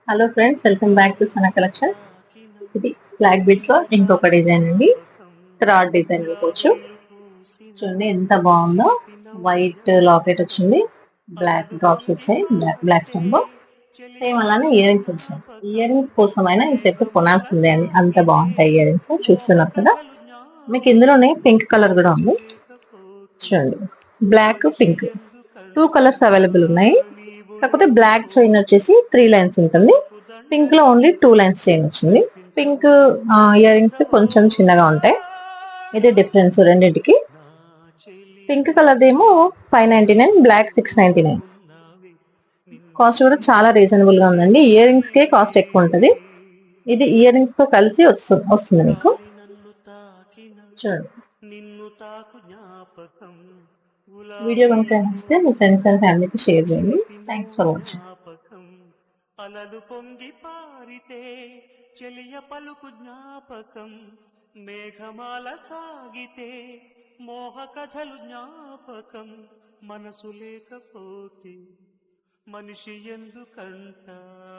Hello friends, welcome back to Sana collections. ఇది black beads లో ఇంకొక డిజైన్ అండి. థ్రాడ్ డిజైన్ అనుకోవచ్చు. చూడండి ఎంత బాగుందో. వైట్ లాకెట్ వచ్చింది, బ్లాక్ డ్రాప్స్ వచ్చాయి, బ్లాక్ స్టోన్ లో. సేమ్ అలానే ఇయర్ రింగ్స్ వచ్చాయి. ఇయర్ రింగ్స్ కోసమైనా ఈ సెట్ కొనాల్సిందే అని అంత బాగుంటాయి ఇయర్ రింగ్స్. చూస్తున్నారు కదా, మీకు ఇందులోనే పింక్ కలర్ కూడా ఉంది. చూడండి, బ్లాక్ పింక్ 2 కలర్స్ అవైలబుల్ ఉన్నాయి. కాకపోతే బ్లాక్ చైన్ వచ్చేసి 3 లైన్స్ ఉంటుంది, పింక్ లో ఓన్లీ 2 లైన్స్ చైన్ వచ్చింది. పింక్ ఇయర్ రింగ్స్ కొంచెం చిన్నగా ఉంటాయి. ఇదే డిఫరెన్స్ రెండింటికి. పింక్ కలర్ ఏమో 599, బ్లాక్ 699. కాస్ట్ కూడా చాలా రీజనబుల్ గా ఉందండి. ఇయర్ రింగ్స్ కే కాస్ట్ ఎక్కువ ఉంటుంది. ఇది ఇయర్ రింగ్స్ తో కలిసి వస్తుంది మీకు. చూడండి, వీడియో కనుక నచ్చితే మీ ఫ్రెండ్స్ అండ్ ఫ్యామిలీకి షేర్ చేయండి. Thanks for watching. అలలు పొంగి పారితే చెలియ పలుకు జ్ఞాపకం, మేఘమాల సాగితే మోహ కథలు జ్ఞాపకం, మనసు లేకపోతే మనిషి ఎందుకంట.